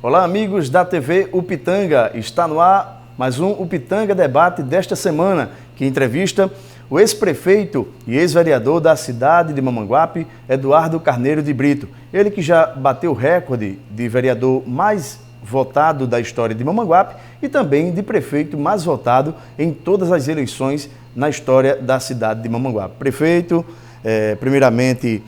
Olá, amigos da TV Upitanga. Está no ar mais um Upitanga Debate desta semana, que entrevista o ex-prefeito e ex-vereador da cidade de Mamanguape, Eduardo Carneiro de Brito. Ele que já bateu o recorde de vereador mais votado da história de Mamanguape e também de prefeito mais votado em todas as eleições na história da cidade de Mamanguape. Prefeito, primeiramente,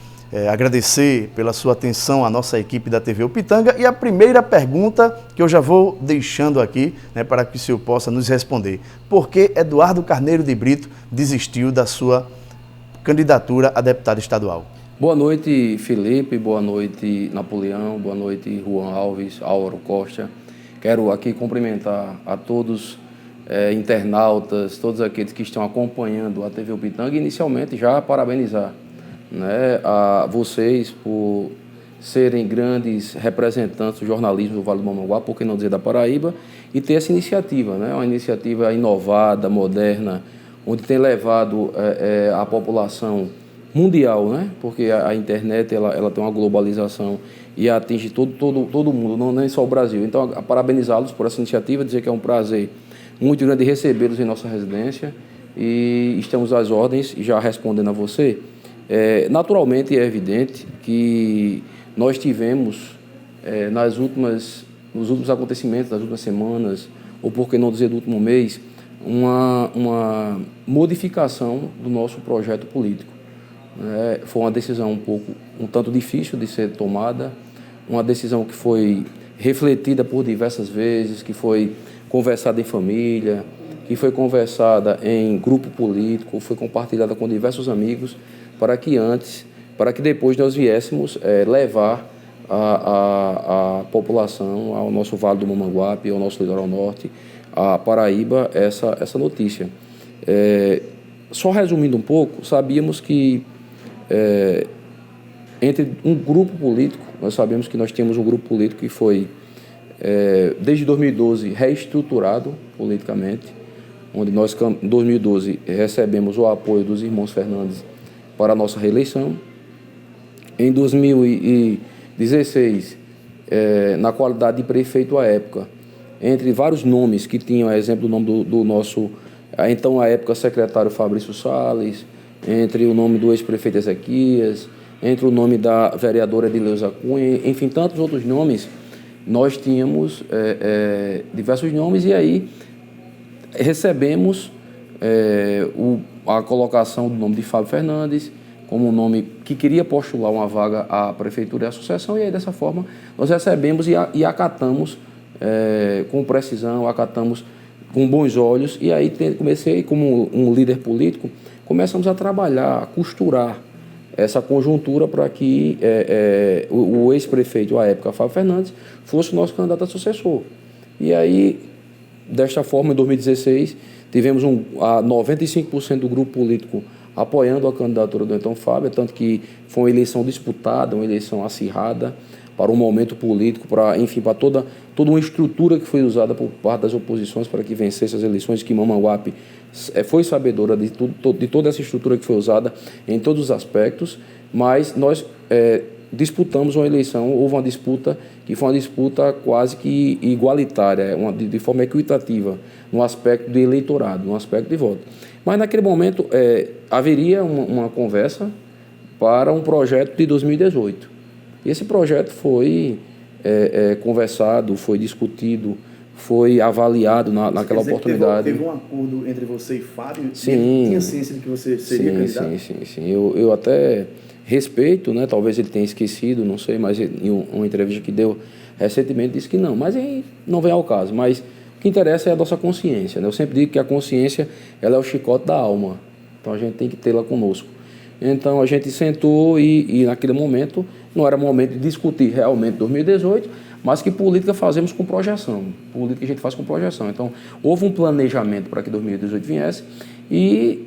agradecer pela sua atenção à nossa equipe da TV Upitanga, e a primeira pergunta que eu já vou deixando aqui, para que o senhor possa nos responder: por que Eduardo Carneiro de Brito desistiu da sua candidatura a deputado estadual? Boa noite, Felipe, boa noite, Napoleão, boa noite, Juan Alves, Álvaro Costa. Quero aqui cumprimentar a todos internautas, todos aqueles que estão acompanhando a TV Upitanga, e inicialmente já parabenizar a vocês por serem grandes representantes do jornalismo do Vale do Mamanguape, por que não dizer da Paraíba, e ter essa iniciativa, uma iniciativa inovada, moderna, onde tem levado a população mundial, porque a internet ela tem uma globalização e atinge todo mundo, não nem só o Brasil. Então, parabenizá-los por essa iniciativa, dizer que é um prazer muito grande recebê-los em nossa residência, e estamos às ordens. E já respondendo a você, naturalmente é evidente que nós tivemos, nos últimos acontecimentos das últimas semanas, ou por que não dizer do último mês, uma modificação do nosso projeto político. Foi uma decisão um tanto difícil de ser tomada, uma decisão que foi refletida por diversas vezes, que foi conversada em família, que foi conversada em grupo político, foi compartilhada com diversos amigos, para que depois nós viéssemos levar a população, ao nosso Vale do Mamanguape, ao nosso litoral norte, à Paraíba, essa notícia. Só resumindo um pouco, sabíamos que entre um grupo político, nós sabemos que nós temos um grupo político que foi, desde 2012, reestruturado politicamente, onde nós, em 2012, recebemos o apoio dos irmãos Fernandes para a nossa reeleição. Em 2016, na qualidade de prefeito à época, entre vários nomes que tinham, exemplo, o nome do nosso, então, à época, secretário Fabrício Salles, entre o nome do ex-prefeito Ezequias, entre o nome da vereadora Edileuza Cunha, enfim, tantos outros nomes, nós tínhamos diversos nomes, e aí recebemos a colocação do nome de Fábio Fernandes como um nome que queria postular uma vaga à prefeitura e à associação, e aí dessa forma nós recebemos e acatamos com precisão, acatamos com bons olhos, e aí comecei, como um líder político, começamos a trabalhar, a costurar essa conjuntura para que o ex-prefeito à época, Fábio Fernandes, fosse o nosso candidato a sucessor. E aí, desta forma, em 2016, tivemos 95% do grupo político apoiando a candidatura do então Fábio, tanto que foi uma eleição disputada, uma eleição acirrada, para um momento político, para toda uma estrutura que foi usada por parte das oposições para que vencesse as eleições, que Mamanguape foi sabedora de toda essa estrutura que foi usada em todos os aspectos, mas nós disputamos uma eleição, houve uma disputa que foi uma disputa quase que igualitária, de forma equitativa, no aspecto de eleitorado, no aspecto de voto. Mas naquele momento haveria uma conversa para um projeto de 2018. Esse projeto foi conversado, foi discutido, foi avaliado naquela oportunidade. Teve um acordo entre você e Fábio? Sim. Tinha ciência de que você seria candidato? Sim. Eu até respeito, talvez ele tenha esquecido, não sei, mas em uma entrevista que deu recentemente disse que não, mas aí não vem ao caso. Mas o que interessa é a nossa consciência. Eu sempre digo que a consciência ela é o chicote da alma, então a gente tem que tê-la conosco. Então a gente sentou e naquele momento não era momento de discutir realmente 2018, mas que política fazemos com projeção. Política a gente faz com projeção. Então houve um planejamento para que 2018 viesse, e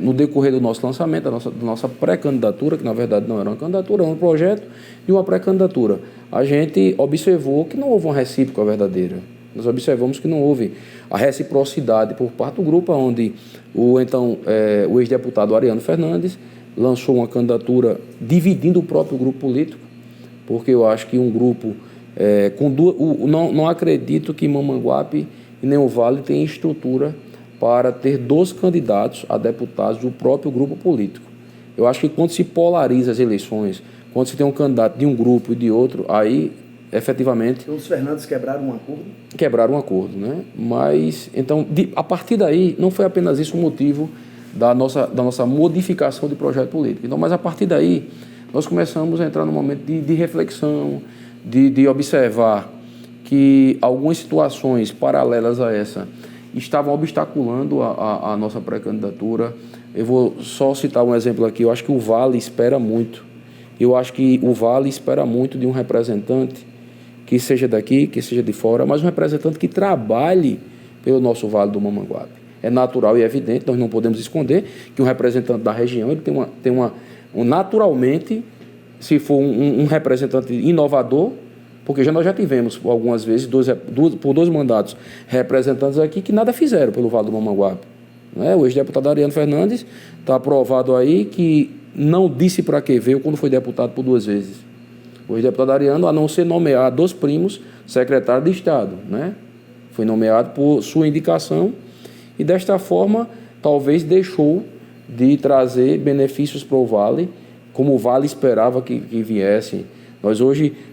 no decorrer do nosso lançamento, da nossa pré-candidatura, que na verdade não era uma candidatura, era um projeto de uma pré-candidatura, a gente observou que não houve uma recíproca verdadeira. Nós observamos que não houve a reciprocidade por parte do grupo, onde o ex-deputado Ariano Fernandes lançou uma candidatura dividindo o próprio grupo político, porque eu acho que um grupo Não acredito que Mamanguape e nem o Vale tenham estrutura para ter 2 candidatos a deputados do próprio grupo político. Eu acho que quando se polariza as eleições, quando se tem um candidato de um grupo e de outro, aí, efetivamente... Então, os Fernandes quebraram um acordo? Quebraram um acordo, né? Mas, então, a partir daí, não foi apenas isso o motivo da nossa modificação de projeto político. Então, mas a partir daí, nós começamos a entrar num momento de reflexão, de observar que algumas situações paralelas a essa estavam obstaculando a nossa pré-candidatura. Eu vou só citar um exemplo aqui. Eu acho que o Vale espera muito. Eu acho que o Vale espera muito de um representante que seja daqui, que seja de fora, mas um representante que trabalhe pelo nosso Vale do Mamanguape. É natural e evidente, nós não podemos esconder que um representante da região ele naturalmente, se for um representante inovador, porque nós já tivemos algumas vezes, por 2 mandatos, representantes aqui que nada fizeram pelo Vale do Mamanguape. Né? O ex-deputado Ariano Fernandes está aprovado aí que não disse para que veio quando foi deputado por 2 vezes. O ex-deputado Ariano, a não ser nomear 2 primos secretário de Estado, né? Foi nomeado por sua indicação e, desta forma, talvez deixou de trazer benefícios para o Vale, como o Vale esperava que viessem.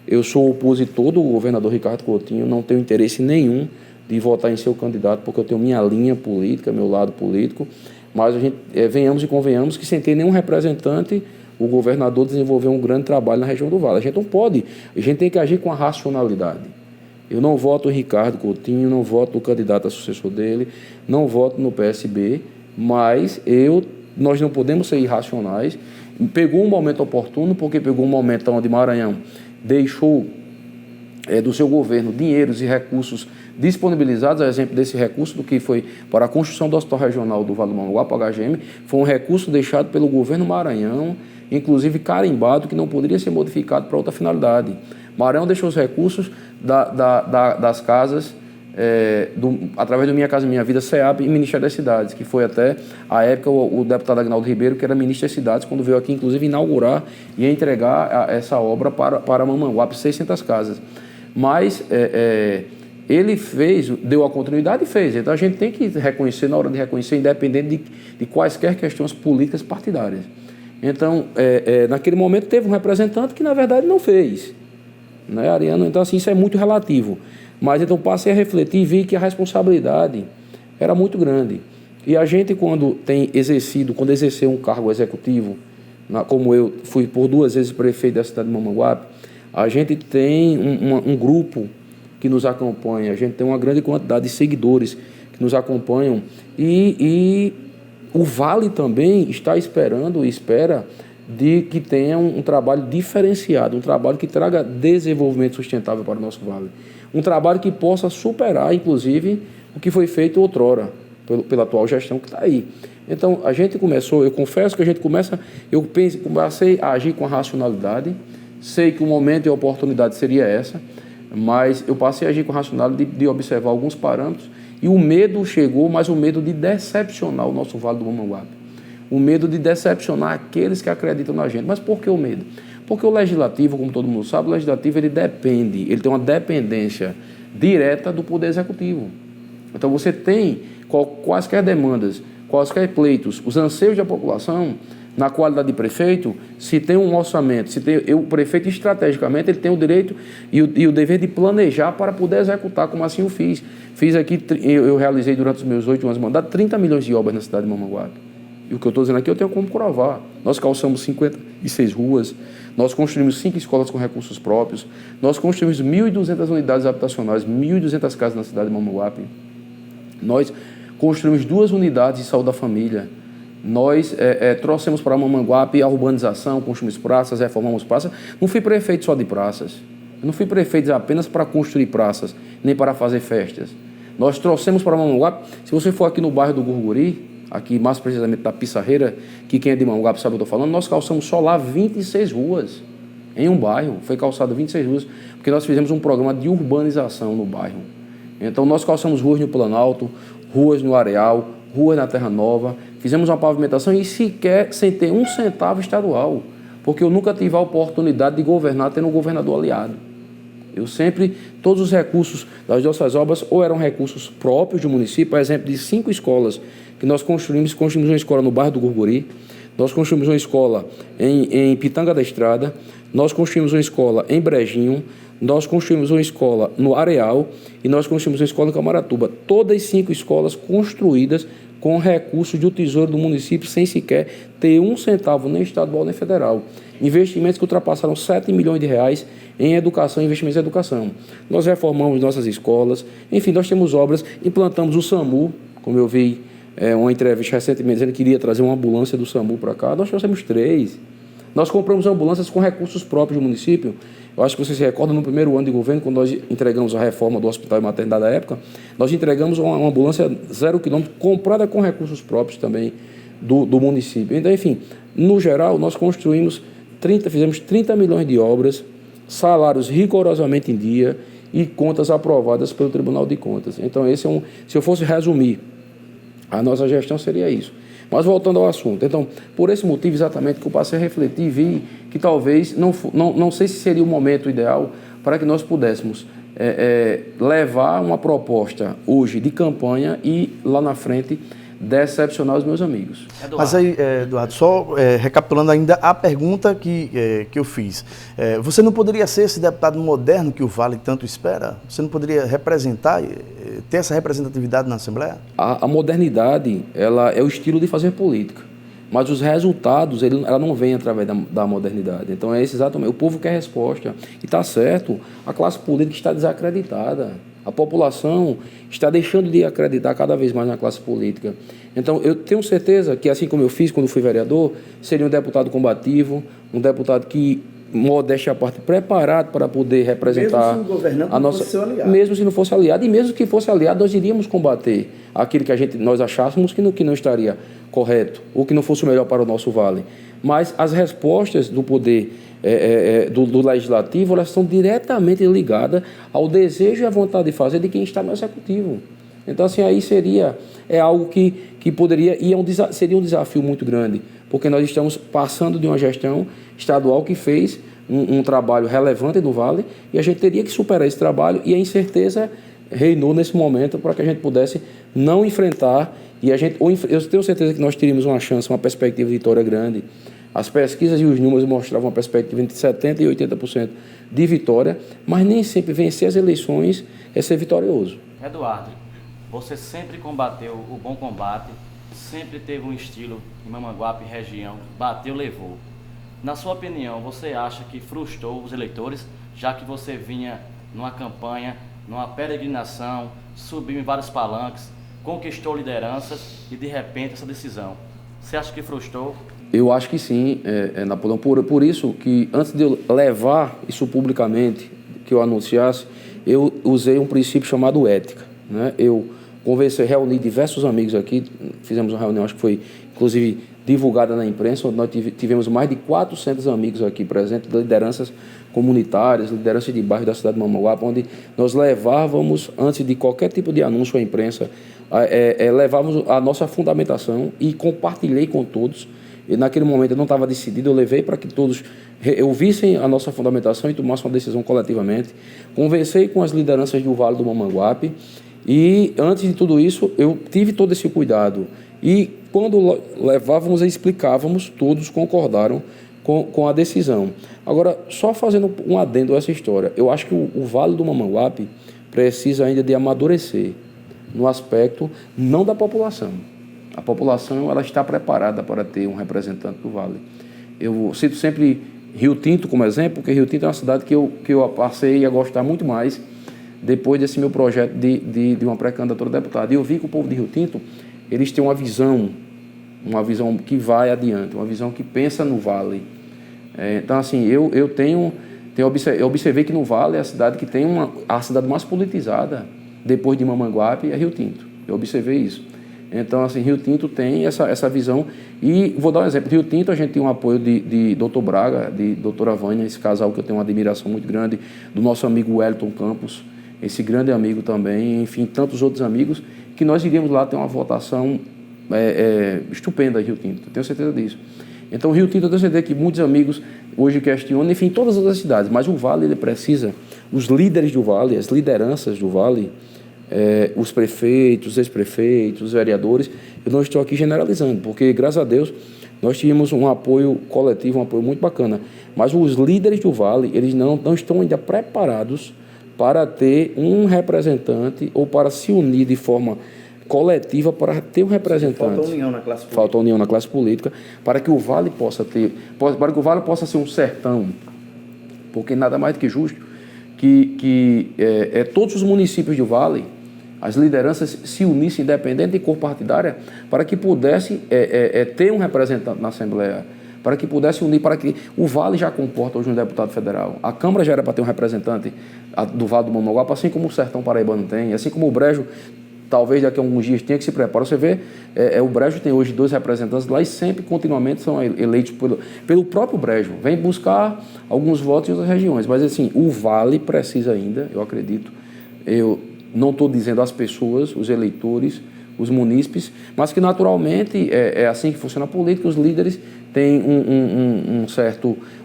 Eu sou opositor do governador Ricardo Coutinho, não tenho interesse nenhum de votar em seu candidato, porque eu tenho minha linha política, meu lado político, mas venhamos e convenhamos que sem ter nenhum representante, o governador desenvolveu um grande trabalho na região do Vale. A gente não pode, a gente tem que agir com a racionalidade. Eu não voto no Ricardo Coutinho, não voto no candidato a sucessor dele, não voto no PSB, mas nós não podemos ser irracionais. Pegou um momento oportuno, porque pegou um momento onde Maranhão deixou do seu governo dinheiros e recursos disponibilizados, a exemplo desse recurso do que foi para a construção do Hospital Regional do Vale do Mamanguape, o HGM, foi um recurso deixado pelo governo Maranhão, inclusive carimbado, que não poderia ser modificado para outra finalidade. Maranhão deixou os recursos das casas, através do Minha Casa Minha Vida, SEAP e Ministério das Cidades, que foi até a época o deputado Agnaldo Ribeiro, que era ministro das Cidades, quando veio aqui, inclusive, inaugurar e entregar essa obra para Mamanguape, 600 casas. Mas ele deu a continuidade e fez. Então a gente tem que reconhecer, na hora de reconhecer, independente de quaisquer questões políticas partidárias. Então, naquele momento teve um representante que, na verdade, não fez. Né, Ariano? Então, assim, isso é muito relativo. Mas, então, passei a refletir e vi que a responsabilidade era muito grande. E a gente, quando exerceu um cargo executivo, como eu fui por 2 vezes prefeito da cidade de Mamanguape, a gente tem um grupo que nos acompanha, a gente tem uma grande quantidade de seguidores que nos acompanham e o Vale também está esperando e espera de que tenha um trabalho diferenciado, um trabalho que traga desenvolvimento sustentável para o nosso Vale. Um trabalho que possa superar, inclusive, o que foi feito outrora, pela atual gestão que está aí. Então, eu confesso que eu comecei a agir com a racionalidade, sei que o momento e a oportunidade seria essa, mas eu passei a agir com a racionalidade de observar alguns parâmetros e o medo chegou, mas o medo de decepcionar o nosso Vale do Mamanguape. O medo de decepcionar aqueles que acreditam na gente. Mas por que o medo? Porque o legislativo, como todo mundo sabe, o legislativo ele tem uma dependência direta do poder executivo. Então você tem quaisquer demandas, quaisquer pleitos, os anseios da população, na qualidade de prefeito, se tem um orçamento, o prefeito estrategicamente ele tem o direito e o dever de planejar para poder executar, como assim eu fiz. Fiz aqui, eu realizei durante os meus 8 anos de mandato 30 milhões de obras na cidade de Mamanguape. E o que eu estou dizendo aqui eu tenho como provar. Nós calçamos 56 ruas, nós construímos 5 escolas com recursos próprios, nós construímos 1.200 unidades habitacionais, 1.200 casas na cidade de Mamanguape. Nós construímos 2 unidades de saúde da família. Nós trouxemos para Mamanguape a urbanização, construímos praças, reformamos praças. Não fui prefeito só de praças. Eu não fui prefeito apenas para construir praças, nem para fazer festas. Nós trouxemos para Mamanguape, se você for aqui no bairro do Gurguri, aqui mais precisamente da Pissarreira, que quem é de Mamanguape sabe o que eu estou falando, nós calçamos só lá 26 ruas. Em um bairro, foi calçado 26 ruas, porque nós fizemos um programa de urbanização no bairro. Então nós calçamos ruas no Planalto, ruas no Areal, ruas na Terra Nova, fizemos uma pavimentação e sequer sem ter um centavo estadual, porque eu nunca tive a oportunidade de governar tendo um governador aliado. Todos os recursos das nossas obras ou eram recursos próprios do município, por exemplo, de 5 escolas que nós construímos uma escola no bairro do Gurguri, nós construímos uma escola em Pitanga da Estrada, nós construímos uma escola em Brejinho, nós construímos uma escola no Areal e nós construímos uma escola em Camaratuba. Todas 5 escolas construídas com recursos do Tesouro do município, sem sequer ter um centavo, nem estadual nem federal. Investimentos que ultrapassaram 7 milhões de reais em educação, investimentos em educação. Nós reformamos nossas escolas, enfim, nós temos obras, implantamos o SAMU, como eu vi uma entrevista recentemente dizendo que queria trazer uma ambulância do SAMU para cá, nós trouxemos 3. Nós compramos ambulâncias com recursos próprios do município. Eu acho que vocês se recordam, no primeiro ano de governo, quando nós entregamos a reforma do Hospital e Maternidade da época, nós entregamos uma ambulância 0 km, comprada com recursos próprios também do município. Então, enfim, no geral, nós fizemos 30 milhões de obras, salários rigorosamente em dia e contas aprovadas pelo Tribunal de Contas. Então, se eu fosse resumir, a nossa gestão seria isso. Mas voltando ao assunto, então, por esse motivo exatamente que eu passei a refletir e vi que talvez, não sei se seria o momento ideal para que nós pudéssemos levar uma proposta hoje de campanha e lá na frente decepcionar os meus amigos. Eduardo. Mas aí, Eduardo, só recapitulando ainda a pergunta que eu fiz. Você não poderia ser esse deputado moderno que o Vale tanto espera? Você não poderia representar, ter essa representatividade na Assembleia? A modernidade, ela é o estilo de fazer política, mas os resultados, ela não vem através da modernidade. Então é esse exatamente, o povo quer resposta. E está certo, a classe política está desacreditada. A população está deixando de acreditar cada vez mais na classe política. Então, eu tenho certeza que, assim como eu fiz quando fui vereador, seria um deputado combativo, um deputado que, modéstia à parte, preparado para poder representar a nossa... Mesmo se não fosse aliado. E mesmo que fosse aliado, nós iríamos combater aquilo que nós achássemos que não estaria correto, ou que não fosse o melhor para o nosso vale. Mas as respostas do poder do legislativo, elas são diretamente ligadas ao desejo e à vontade de fazer de quem está no executivo. Então, assim, aí algo que poderia, seria um desafio muito grande, porque nós estamos passando de uma gestão estadual que fez um trabalho relevante no Vale, e a gente teria que superar esse trabalho, e a incerteza reinou nesse momento para que a gente pudesse não enfrentar, eu tenho certeza que nós teríamos uma chance, uma perspectiva de vitória grande. As pesquisas e os números mostravam uma perspectiva entre 70% e 80% de vitória, mas nem sempre vencer as eleições é ser vitorioso. Eduardo, você sempre combateu o bom combate, sempre teve um estilo em Mamanguape, região, bateu, levou. Na sua opinião, você acha que frustrou os eleitores, já que você vinha numa campanha, numa peregrinação, subiu em vários palanques, conquistou lideranças e, de repente, essa decisão? Você acha que frustrou? Eu acho que sim, Napoleão. Por isso que, antes de eu levar isso publicamente, que eu anunciasse, eu usei um princípio chamado ética, né? Eu reuni diversos amigos aqui, fizemos uma reunião, acho que foi, inclusive, divulgada na imprensa, onde nós tivemos mais de 400 amigos aqui presentes, lideranças comunitárias, lideranças de bairro da cidade de Mamanguape, onde nós levávamos, antes de qualquer tipo de anúncio à imprensa, levávamos a nossa fundamentação e compartilhei com todos. E naquele momento eu não estava decidido, eu levei para que todos ouvissem a nossa fundamentação e tomassem uma decisão coletivamente. Conversei com as lideranças do Vale do Mamanguape e, antes de tudo isso, eu tive todo esse cuidado. E quando levávamos e explicávamos, todos concordaram com a decisão. Agora, só fazendo um adendo a essa história, eu acho que o Vale do Mamanguape precisa ainda de amadurecer no aspecto não da população. A população, ela está preparada para ter um representante do Vale. Eu cito sempre Rio Tinto como exemplo, porque Rio Tinto é uma cidade que eu passei a gostar muito mais depois desse meu projeto de uma pré-candidatura a deputado. E eu vi que o povo de Rio Tinto, eles têm uma visão que vai adiante, uma visão que pensa no Vale. Então, assim, eu observei que no Vale é a cidade que tem a cidade mais politizada depois de Mamanguape é Rio Tinto. Eu observei isso. Então, assim, Rio Tinto tem essa visão. E vou dar um exemplo. Rio Tinto, a gente tem um apoio de Dr. Braga, de doutora Vânia, esse casal que eu tenho uma admiração muito grande, do nosso amigo Wellington Campos, esse grande amigo também, enfim, tantos outros amigos, que nós iríamos lá ter uma votação estupenda em Rio Tinto. Eu tenho certeza disso. Então, Rio Tinto, eu tenho certeza que muitos amigos hoje questionam, enfim, todas as cidades, mas o Vale, ele precisa os líderes do Vale, as lideranças do Vale, os prefeitos, os ex-prefeitos, os vereadores, eu não estou aqui generalizando, porque, graças a Deus, nós tínhamos um apoio coletivo, um apoio muito bacana. Mas os líderes do Vale, eles não estão ainda preparados para ter um representante ou para se unir de forma coletiva para ter um representante. Falta união na classe política. Falta união na classe política para que o Vale possa ser um sertão, porque nada mais do que justo que todos os municípios do Vale, as lideranças se unissem, independente de cor partidária, para que pudesse ter um representante na Assembleia, para que pudesse unir, para que o Vale já comporta hoje um deputado federal. A Câmara já era para ter um representante do Vale do Mamanguape, assim como o Sertão Paraibano tem, assim como o Brejo, talvez daqui a alguns dias tenha que se preparar. Você vê, o Brejo tem hoje 2 representantes lá e sempre, continuamente, são eleitos pelo próprio Brejo. Vem buscar alguns votos em outras regiões. Mas, assim, o Vale precisa ainda, eu acredito, eu não estou dizendo as pessoas, os eleitores, os munícipes, mas que naturalmente é assim que funciona a política, os líderes têm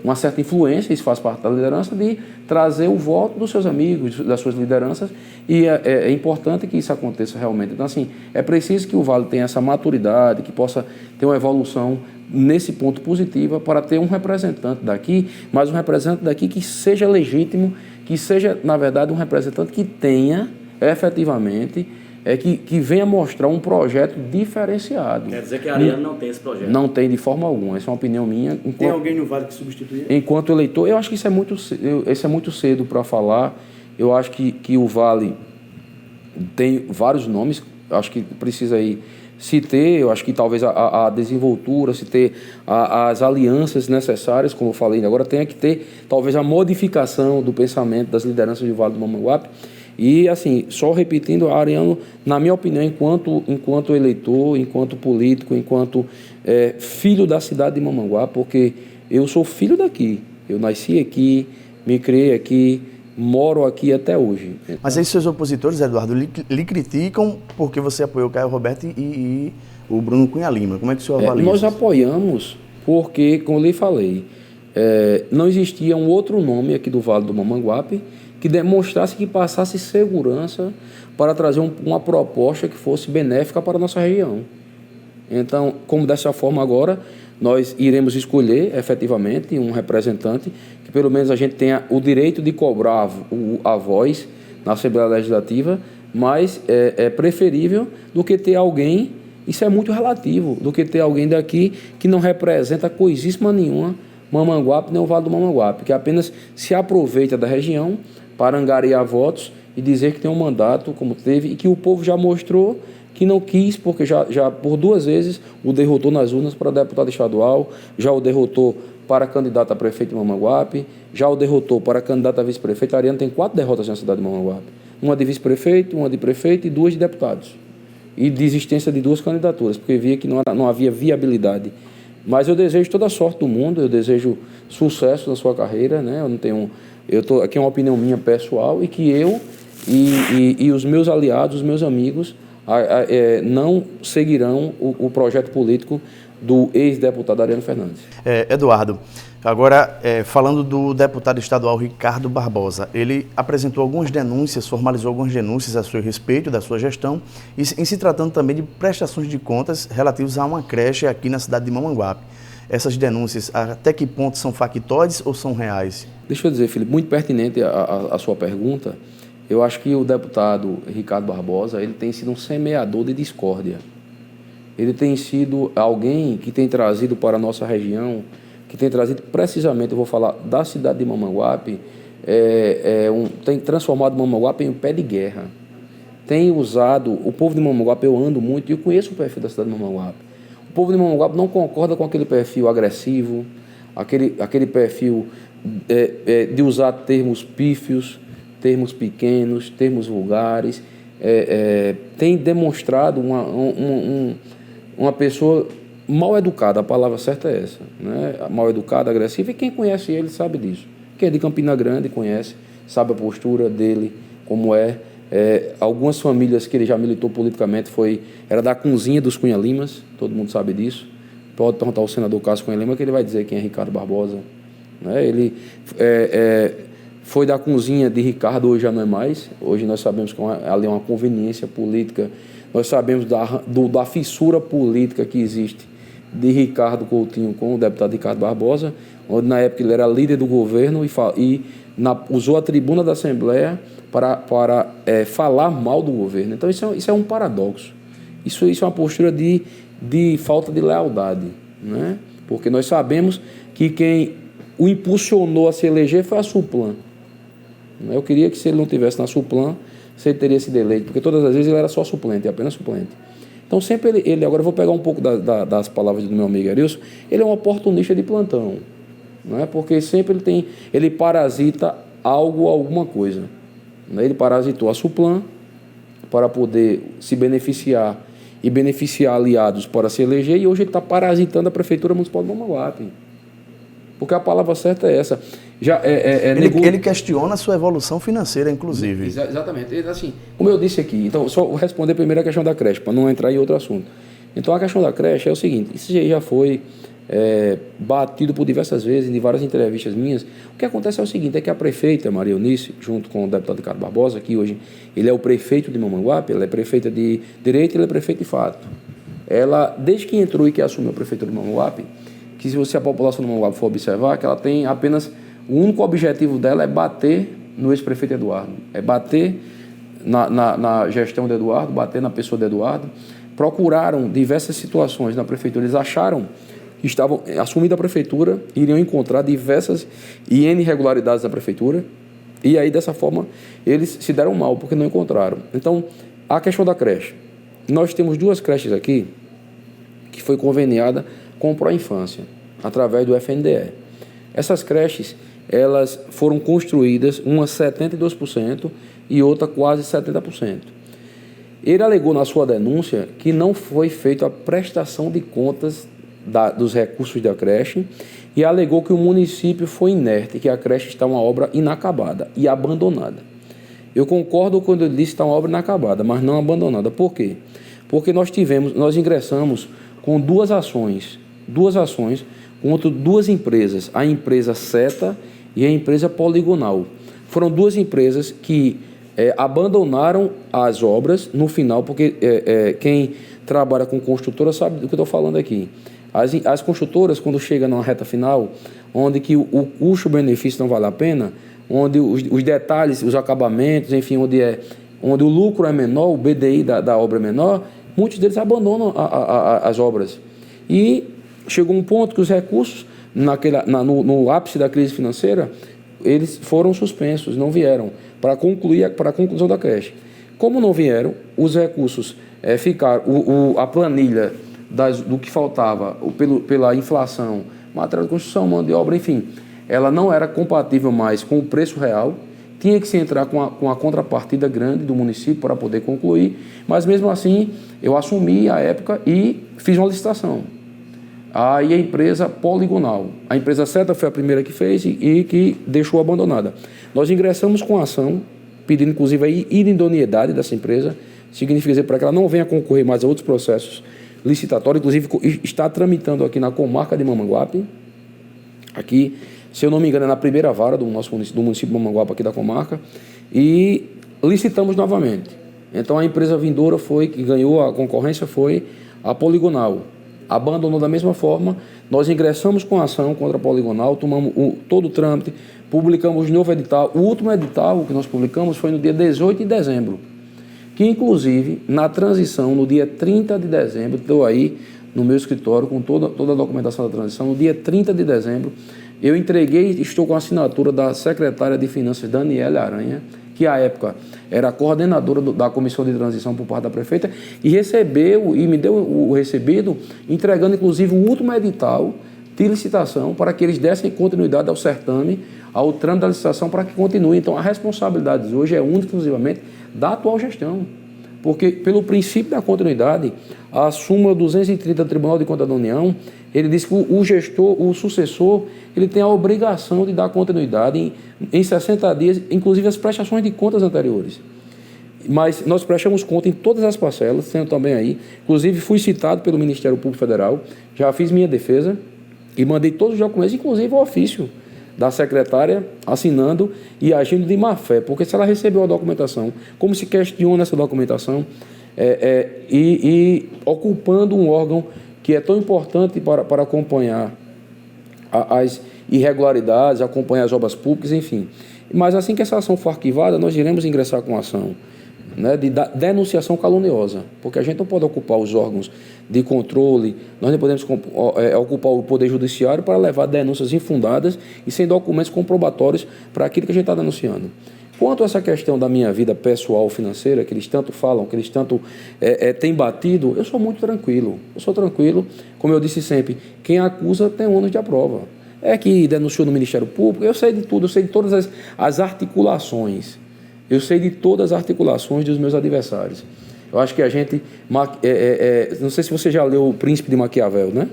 uma certa influência, isso faz parte da liderança, de trazer o voto dos seus amigos, das suas lideranças, e é importante que isso aconteça realmente. Então, assim, é preciso que o Vale tenha essa maturidade, que possa ter uma evolução nesse ponto positiva para ter um representante daqui, mas um representante daqui que seja legítimo, que seja, na verdade, um representante que tenha efetivamente, que venha mostrar um projeto diferenciado. Quer dizer que a Ariano não tem esse projeto? Não tem de forma alguma, essa é uma opinião minha. Tem alguém no Vale que substitui? Enquanto eleitor, eu acho que isso é muito cedo para falar. Eu acho que o Vale tem vários nomes, acho que precisa aí se ter, eu acho que talvez a desenvoltura, se ter as alianças necessárias, como eu falei, agora tenha que ter talvez a modificação do pensamento das lideranças do Vale do Mamanguape. E, assim, só repetindo, a Ariano, na minha opinião, enquanto eleitor, enquanto político, enquanto filho da cidade de Mamanguape, porque eu sou filho daqui, eu nasci aqui, me criei aqui, moro aqui até hoje. Mas aí seus opositores, Eduardo, lhe criticam porque você apoiou o Caio Roberto e o Bruno Cunha Lima. Como é que o senhor avalia nós isso? apoiamos porque, como eu lhe falei, não existia um outro nome aqui do Vale do Mamanguape que demonstrasse, que passasse segurança para trazer uma proposta que fosse benéfica para a nossa região. Então, como dessa forma agora, nós iremos escolher efetivamente um representante que pelo menos a gente tenha o direito de cobrar a voz na Assembleia Legislativa, mas é preferível do que ter alguém, isso é muito relativo, do que ter alguém daqui que não representa coisíssima nenhuma Mamanguape nem o Vale do Mamanguape, que apenas se aproveita da região para angariar votos e dizer que tem um mandato como teve e que o povo já mostrou que não quis, porque já por 2 vezes o derrotou nas urnas para deputado estadual, já o derrotou para candidato a prefeito de Mamanguape, já o derrotou para candidato a vice-prefeito. A Ariano tem 4 derrotas na cidade de Mamanguape. Uma de vice-prefeito, uma de prefeito e 2 de deputados. E desistência de 2 candidaturas, porque via que não havia viabilidade. Mas eu desejo toda a sorte do mundo, eu desejo sucesso na sua carreira, né? Aqui é uma opinião minha pessoal, e que eu e os meus aliados, os meus amigos, não seguirão o projeto político do ex-deputado Ariano Fernandes. Eduardo, agora falando do deputado estadual Ricardo Barbosa, ele apresentou algumas denúncias, formalizou algumas denúncias a seu respeito, da sua gestão, e em se tratando também de prestações de contas relativas a uma creche aqui na cidade de Mamanguape. Essas denúncias, até que ponto são factoides ou são reais? Deixa eu dizer, Felipe, muito pertinente a sua pergunta. Eu acho que o deputado Ricardo Barbosa, ele tem sido um semeador de discórdia. Ele tem sido alguém que tem trazido para a nossa região, que tem trazido precisamente, eu vou falar da cidade de Mamanguape, tem transformado Mamanguape em um pé de guerra. Tem usado, o povo de Mamanguape, eu ando muito e eu conheço o perfil da cidade de Mamanguape. O povo de Mamanguape não concorda com aquele perfil agressivo, aquele perfil de usar termos pífios, termos pequenos, termos vulgares. Tem demonstrado uma pessoa mal educada, a palavra certa é essa, né? Mal educada, agressiva, e quem conhece ele sabe disso. Quem é de Campina Grande conhece, sabe a postura dele, como é. Algumas famílias que ele já militou politicamente era da Cunzinha dos Cunha Limas, todo mundo sabe disso. Pode perguntar ao senador Cássio Cunha Lima, que ele vai dizer quem é Ricardo Barbosa. Né? Ele foi da cozinha de Ricardo, hoje já não é mais. Hoje nós sabemos que ali é uma conveniência política. Nós sabemos da fissura política que existe de Ricardo Coutinho com o deputado Ricardo Barbosa, onde na época ele era líder do governo usou a tribuna da Assembleia para falar mal do governo. Então isso é um paradoxo. Isso é uma postura de falta de lealdade, né? Porque nós sabemos que quem o impulsionou a se eleger foi a Suplan. Eu queria que, se ele não tivesse na Suplan, ele teria sido eleito, porque todas as vezes ele era só suplente, apenas suplente. Então sempre ele agora eu vou pegar um pouco das palavras do meu amigo Arilson, ele é um oportunista de plantão, não é? Porque sempre ele parasita alguma coisa, né? Ele parasitou a Suplan para poder se beneficiar e beneficiar aliados para se eleger, e hoje ele está parasitando a Prefeitura Municipal de Mamanguape. Porque a palavra certa é essa. Ele questiona a sua evolução financeira, inclusive. Exatamente. Assim, como eu disse aqui, então, só vou responder primeiro a questão da creche, para não entrar em outro assunto. Então, a questão da creche é o seguinte, isso já foi batido por diversas vezes, em várias entrevistas minhas. O que acontece é o seguinte, é que a prefeita Maria Eunice, junto com o deputado Ricardo Barbosa, que hoje ele é o prefeito de Mamanguape, ela é prefeita de Direito e ele é prefeito de Fato. Ela, desde que entrou e que assumiu a prefeitura de Mamanguape, que se a população de Mamanguape for observar, que ela tem apenas... O único objetivo dela é bater no ex-prefeito Eduardo. É bater na gestão de Eduardo, bater na pessoa de Eduardo. Procuraram diversas situações na prefeitura. Eles acharam que estavam assumindo a prefeitura, iriam encontrar diversas irregularidades na prefeitura. E aí, dessa forma, eles se deram mal, porque não encontraram. Então, a questão da creche. Nós temos 2 creches aqui que foi conveniada com o Pró-Infância, através do FNDE. Essas creches, elas foram construídas, uma 72% e outra quase 70%. Ele alegou na sua denúncia que não foi feita a prestação de contas dos recursos da creche e alegou que o município foi inerte, que a creche está uma obra inacabada e abandonada. Eu concordo quando ele disse que está uma obra inacabada, mas não abandonada. Por quê? Porque nós ingressamos com duas ações contra 2 empresas, a empresa Seta e a empresa Poligonal. Foram 2 empresas que abandonaram as obras no final, porque quem trabalha com construtora sabe do que eu estou falando aqui. As construtoras, quando chegam numa reta final, onde que o custo-benefício não vale a pena, onde os detalhes, os acabamentos, enfim, onde o lucro é menor, o BDI da obra é menor, muitos deles abandonam as obras. E chegou um ponto que os recursos, no ápice da crise financeira, eles foram suspensos, não vieram, para a conclusão da creche. Como não vieram, os recursos ficaram, a planilha do que faltava pela inflação, material de construção, mão de obra, enfim, ela não era compatível mais com o preço real, tinha que se entrar com a contrapartida grande do município para poder concluir, mas mesmo assim eu assumi a época e fiz uma licitação. Aí a empresa Poligonal, a empresa Seta foi a primeira que fez e que deixou abandonada. Nós ingressamos com a ação, pedindo inclusive a idoneidade dessa empresa, significa dizer para que ela não venha concorrer mais a outros processos licitatórios, inclusive está tramitando aqui na comarca de Mamanguape, aqui, se eu não me engano, é na primeira vara do município de Mamanguape, aqui da comarca, e licitamos novamente. Então a empresa vindoura que ganhou a concorrência foi a Poligonal. Abandonou da mesma forma, nós ingressamos com a ação contra a Poligonal, tomamos todo o trâmite, publicamos o novo edital. O último edital que nós publicamos foi no dia 18 de dezembro, que inclusive, na transição, no dia 30 de dezembro, estou aí no meu escritório com toda a documentação da transição, no dia 30 de dezembro, eu entreguei, estou com a assinatura da secretária de Finanças, Daniela Aranha, que à época era coordenadora da comissão de transição por parte da prefeita, e me deu o recebido, entregando inclusive o último edital de licitação para que eles dessem continuidade ao certame, ao trâmite da licitação para que continue. Então a responsabilidade hoje é única exclusivamente da atual gestão, porque pelo princípio da continuidade, a súmula 230 do Tribunal de Contas da União, ele diz que o sucessor, ele tem a obrigação de dar continuidade em 60 dias, inclusive as prestações de contas anteriores. Mas nós prestamos conta em todas as parcelas, sendo também aí, inclusive fui citado pelo Ministério Público Federal, já fiz minha defesa e mandei todos os documentos, inclusive o ofício da secretária assinando e agindo de má fé, porque se ela recebeu a documentação, como se questiona essa documentação, e ocupando um órgão que é tão importante para acompanhar as irregularidades, acompanhar as obras públicas, enfim. Mas assim que essa ação for arquivada, nós iremos ingressar com ação, né, de denunciação caluniosa, porque a gente não pode ocupar os órgãos de controle, nós não podemos ocupar o Poder Judiciário para levar denúncias infundadas e sem documentos comprobatórios para aquilo que a gente está denunciando. Quanto a essa questão da minha vida pessoal financeira, que eles tanto falam, que eles tanto têm batido, eu sou muito tranquilo. Eu sou tranquilo, como eu disse sempre, quem acusa tem ônus de a prova. É que denunciou no Ministério Público, eu sei de tudo, eu sei de todas as articulações. Eu sei de todas as articulações dos meus adversários. Eu acho que a gente... não sei se você já leu O Príncipe de Maquiavel, né?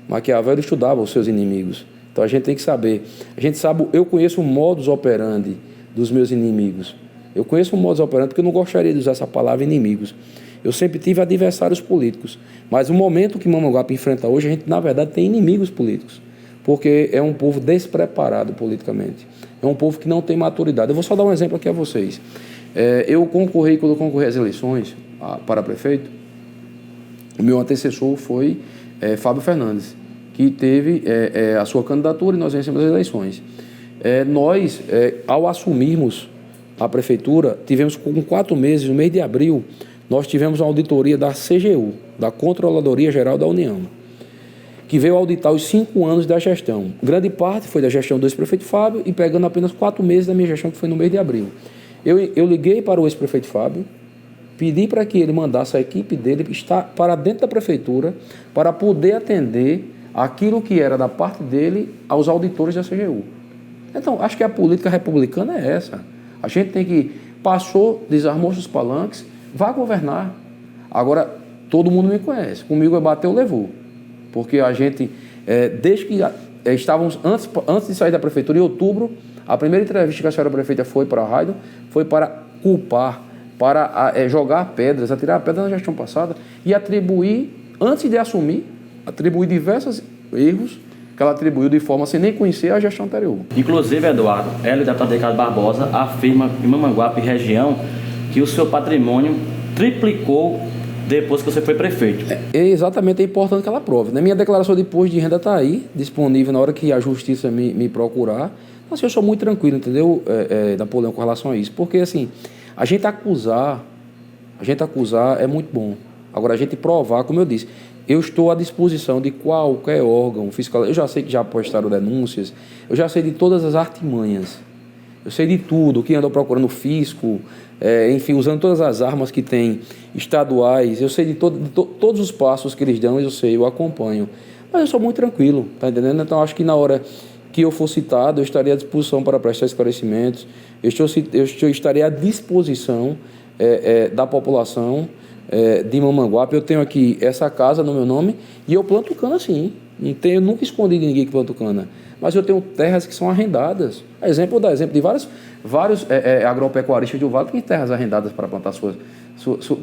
Maquiavel estudava os seus inimigos. Então a gente tem que saber. A gente sabe... Eu conheço o modus operandi dos meus inimigos. Eu conheço o modus operandi porque eu não gostaria de usar essa palavra inimigos. Eu sempre tive adversários políticos. Mas o momento que Mamanguape enfrenta hoje, a gente, na verdade, tem inimigos políticos. Porque é um povo despreparado politicamente. É um povo que não tem maturidade. Eu vou só dar um exemplo aqui a vocês. Quando eu concorri às eleições para prefeito, o meu antecessor foi Fábio Fernandes, que teve a sua candidatura e nós vencemos as eleições. Ao assumirmos a prefeitura, tivemos com 4 meses, no mês de abril, nós tivemos uma auditoria da CGU, da Controladoria Geral da União, que veio auditar os 5 anos da gestão. Grande parte foi da gestão do ex-prefeito Fábio e pegando apenas 4 meses da minha gestão, que foi no mês de abril. Eu liguei para o ex-prefeito Fábio, pedi para que ele mandasse a equipe dele estar para dentro da prefeitura para poder atender aquilo que era da parte dele aos auditores da CGU. Então, acho que a política republicana é essa. A gente tem que... Passou, desarmou os palanques, vá governar. Agora, todo mundo me conhece. Comigo é bateu, levou. Porque a gente, desde que estávamos, antes de sair da prefeitura, em outubro, a primeira entrevista que a senhora prefeita foi para a rádio, foi para culpar, para jogar pedras, atirar pedras na gestão passada e atribuir, antes de assumir, atribuir diversos erros que ela atribuiu de forma sem nem conhecer a gestão anterior. Inclusive, Eduardo, ela e o deputado Ricardo Barbosa afirma em Mamanguape região que o seu patrimônio triplicou depois que você foi prefeito. Exatamente, é importante que ela prove, né? Minha declaração de imposto de renda está aí, disponível na hora que a justiça me procurar. Então, assim, eu sou muito tranquilo, entendeu, Napoleão, com relação a isso. Porque, assim, a gente acusar é muito bom. Agora, a gente provar, como eu disse, eu estou à disposição de qualquer órgão fiscal. Eu já sei que já postaram denúncias, eu já sei de todas as artimanhas. Eu sei de tudo, que andam procurando fisco, enfim, usando todas as armas que tem estaduais. Eu sei de todos os passos que eles dão, eu acompanho. Mas eu sou muito tranquilo, tá entendendo? Então, acho que na hora que eu for citado, eu estaria à disposição para prestar esclarecimentos. Eu estaria à disposição da população de Mamanguape. Eu tenho aqui essa casa no meu nome e eu planto cana sim. Eu nunca escondi de ninguém que planto cana. Mas eu tenho terras que são arrendadas. Exemplo de vários agropecuaristas do Vale que têm terras arrendadas para plantar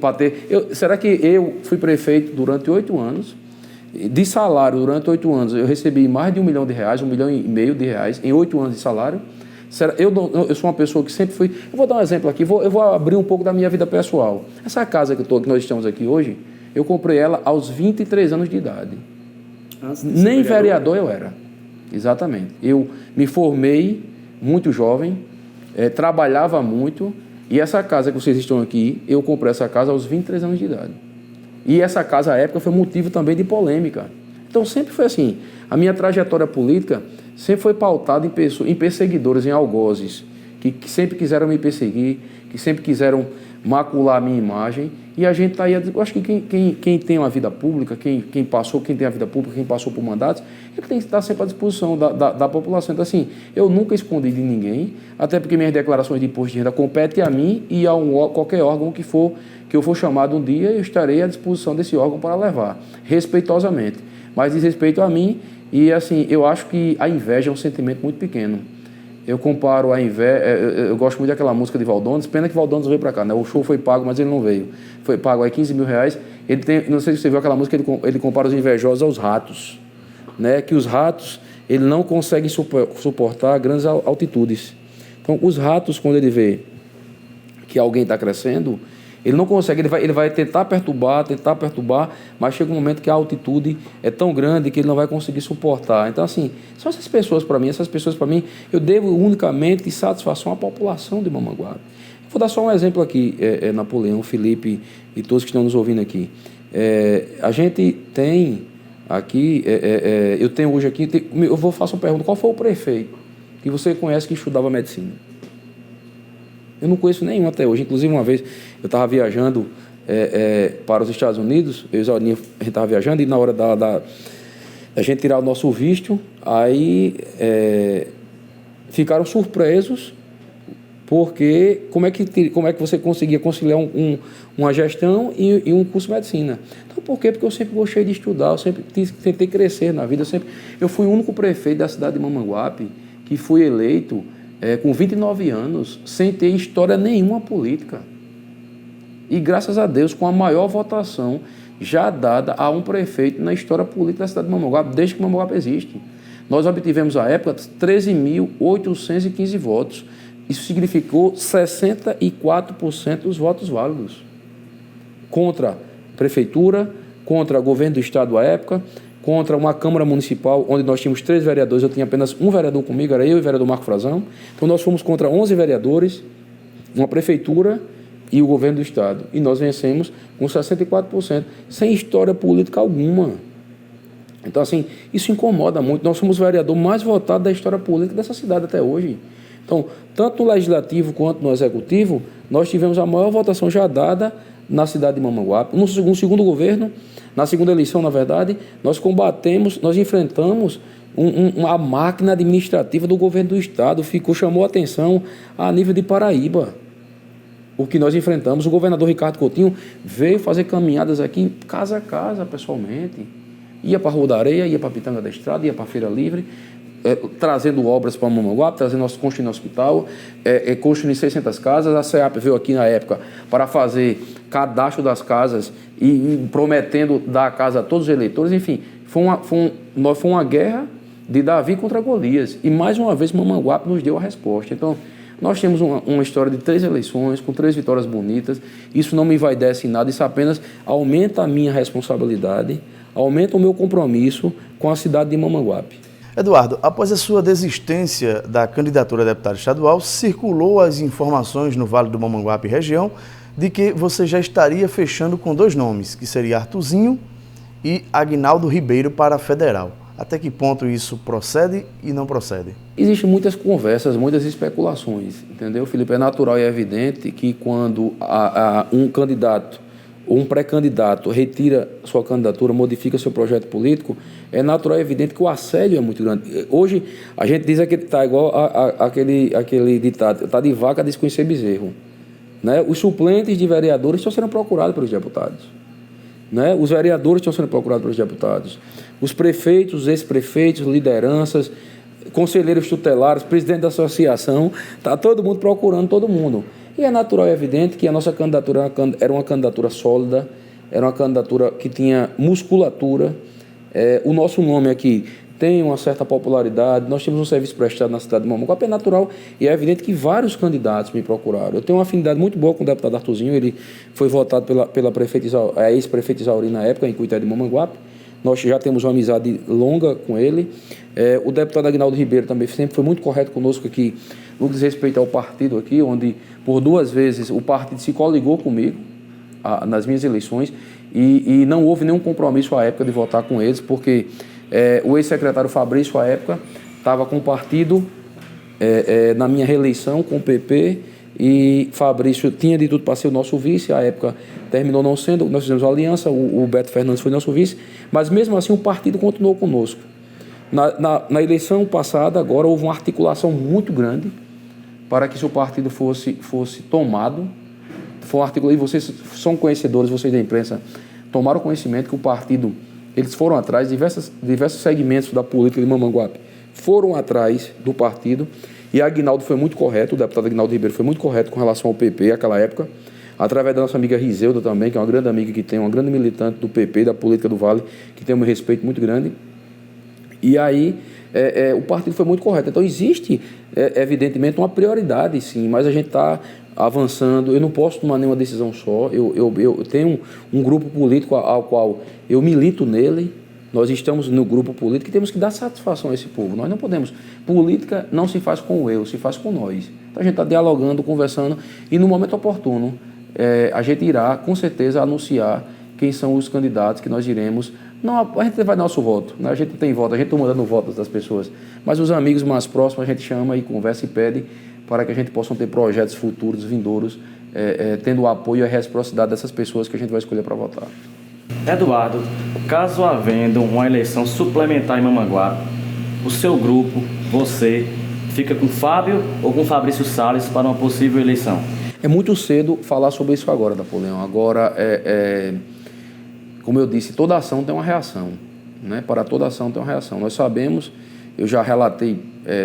para ter. Será que eu fui prefeito durante 8 anos? De salário, durante 8 anos, eu recebi mais de R$1 milhão, R$1,5 milhão em 8 anos de salário. Eu sou uma pessoa que sempre fui... Eu vou dar um exemplo aqui, eu vou abrir um pouco da minha vida pessoal. Essa casa que nós estamos aqui hoje, eu comprei ela aos 23 anos de idade. Nem vereador eu era. Exatamente. Eu me formei muito jovem, trabalhava muito, e essa casa que vocês estão aqui, eu comprei essa casa aos 23 anos de idade. E essa casa, à época, foi motivo também de polêmica. Então, sempre foi assim. A minha trajetória política sempre foi pautada em perseguidores, em algozes, que sempre quiseram me perseguir, que sempre quiseram macular a minha imagem. E a gente está aí, eu acho que quem tem uma vida pública, quem tem a vida pública, quem passou por mandatos, ele tem que estar sempre à disposição da população. Então, assim, eu nunca escondi de ninguém, até porque minhas declarações de imposto de renda competem a mim e a qualquer órgão que eu for chamado um dia, eu estarei à disposição desse órgão para levar, respeitosamente. Mas diz respeito a mim e, assim, eu acho que a inveja é um sentimento muito pequeno. Eu comparo a inveja... Eu gosto muito daquela música de Valdones. Pena que Valdones veio para cá, né? O show foi pago, mas ele não veio. Foi pago aí R$15 mil. Ele tem... Não sei se você viu aquela música, ele compara os invejosos aos ratos, né? Que os ratos, ele não consegue suportar grandes altitudes. Então, os ratos, quando ele vê que alguém está crescendo, ele não consegue, ele vai tentar perturbar, mas chega um momento que a altitude é tão grande que ele não vai conseguir suportar. Então, assim, são essas pessoas para mim, eu devo unicamente satisfação à população de Mamanguape. Vou dar só um exemplo aqui, Napoleão, Felipe e todos que estão nos ouvindo aqui. A gente tem aqui, eu tenho hoje aqui, eu vou fazer uma pergunta: qual foi o prefeito que você conhece que estudava medicina? Eu não conheço nenhum até hoje. Inclusive, uma vez eu estava viajando para os Estados Unidos, eu e Zaurinho, a gente estava viajando, e na hora da gente tirar o nosso visto, aí ficaram surpresos, porque como é que você conseguia conciliar uma gestão e um curso de medicina? Então, por quê? Porque eu sempre gostei de estudar, eu sempre tentei crescer na vida, eu fui o único prefeito da cidade de Mamanguape que fui eleito com 29 anos, sem ter história nenhuma política. E, graças a Deus, com a maior votação já dada a um prefeito na história política da cidade de Mamanguape, desde que Mamanguape existe. Nós obtivemos, à época, 13.815 votos. Isso significou 64% dos votos válidos. Contra a prefeitura, contra o governo do estado à época, contra uma Câmara Municipal, onde nós tínhamos 3 vereadores, eu tinha apenas um vereador comigo, era eu e o vereador Marco Frazão. Então nós fomos contra 11 vereadores, uma prefeitura e o governo do estado. E nós vencemos com 64%, sem história política alguma. Então, assim, isso incomoda muito. Nós somos o vereador mais votado da história política dessa cidade até hoje. Então, tanto no Legislativo quanto no Executivo, nós tivemos a maior votação já dada na cidade de Mamanguape. No segundo governo, na segunda eleição, na verdade, nós enfrentamos uma máquina administrativa do governo do estado, chamou a atenção a nível de Paraíba. O que nós enfrentamos, o governador Ricardo Coutinho veio fazer caminhadas aqui, casa a casa, pessoalmente. Ia para a Rua da Areia, ia para a Pitanga da Estrada, ia para a Feira Livre, trazendo obras para Mamanguape, construindo hospital, construindo 600 casas. A CEAP veio aqui na época para fazer cadastro das casas e prometendo dar a casa a todos os eleitores. Enfim, foi uma guerra de Davi contra Golias. E mais uma vez Mamanguape nos deu a resposta. Então, nós temos uma história de 3 eleições, com 3 vitórias bonitas. Isso não me envaidece em nada, isso apenas aumenta a minha responsabilidade, aumenta o meu compromisso com a cidade de Mamanguape. Eduardo, após a sua desistência da candidatura a deputado estadual, circulou as informações no Vale do Mamanguape e região de que você já estaria fechando com 2 nomes, que seria Artuzinho e Aguinaldo Ribeiro para a federal. Até que ponto isso procede e não procede? Existem muitas conversas, muitas especulações, entendeu, Felipe? É natural e evidente que quando um candidato ou um pré-candidato retira sua candidatura, modifica seu projeto político, é natural e evidente que o assédio é muito grande. Hoje, a gente diz que está igual aquele ditado, está de vaca desconhecer bezerro. Né? Os suplentes de vereadores estão sendo procurados pelos deputados. Né? Os vereadores estão sendo procurados pelos deputados. Os prefeitos, ex-prefeitos, lideranças, conselheiros tutelares, presidente da associação, está todo mundo procurando todo mundo. E é natural e evidente que a nossa candidatura era uma candidatura sólida, era uma candidatura que tinha musculatura. O nosso nome aqui tem uma certa popularidade, nós temos um serviço prestado na cidade de Mamanguape, é natural e é evidente que vários candidatos me procuraram. Eu tenho uma afinidade muito boa com o deputado Artuzinho, ele foi votado pela ex-prefeita Isauri na época, em Cuité de Mamanguape. Nós já temos uma amizade longa com ele. O deputado Aguinaldo Ribeiro também sempre foi muito correto conosco aqui, no que diz respeito ao partido aqui, onde por 2 vezes o partido se coligou comigo nas minhas eleições e não houve nenhum compromisso à época de votar com eles, porque o ex-secretário Fabrício, à época, estava com o partido na minha reeleição com o PP e Fabrício tinha de tudo para ser o nosso vice, à época terminou não sendo, nós fizemos uma aliança, o Beto Fernandes foi nosso vice, mas mesmo assim o partido continuou conosco. Na eleição passada, agora, houve uma articulação muito grande para que seu partido fosse tomado. Foi um artigo, e vocês são conhecedores, vocês da imprensa, tomaram conhecimento que o partido, eles foram atrás, diversos segmentos da política de Mamanguape foram atrás do partido, e Aguinaldo foi muito correto, o deputado Aguinaldo Ribeiro foi muito correto com relação ao PP naquela época, através da nossa amiga Rizeuda também, que é uma grande amiga que tem, uma grande militante do PP, da política do Vale, que tem um respeito muito grande. E aí o partido foi muito correto. Então existe, evidentemente, uma prioridade, sim, mas a gente está avançando. Eu não posso tomar nenhuma decisão só. Eu tenho um grupo político ao qual eu milito nele. Nós estamos no grupo político e temos que dar satisfação a esse povo. Nós não podemos. Política não se faz com o eu, se faz com nós. Então a gente está dialogando, conversando e no momento oportuno a gente irá, com certeza, anunciar quem são os candidatos que nós iremos. Não, a gente vai dar nosso voto, né? A gente não tem voto, a gente está mandando votos das pessoas. Mas os amigos mais próximos a gente chama e conversa e pede para que a gente possa ter projetos futuros, vindouros, tendo o apoio e a reciprocidade dessas pessoas que a gente vai escolher para votar. Eduardo, caso havendo uma eleição suplementar em Mamanguape, o seu grupo, você, fica com Fábio ou com Fabrício Salles para uma possível eleição? É muito cedo falar sobre isso agora, Napoleão. Agora, como eu disse, toda ação tem uma reação, né? Para toda ação tem uma reação. Nós sabemos, eu já relatei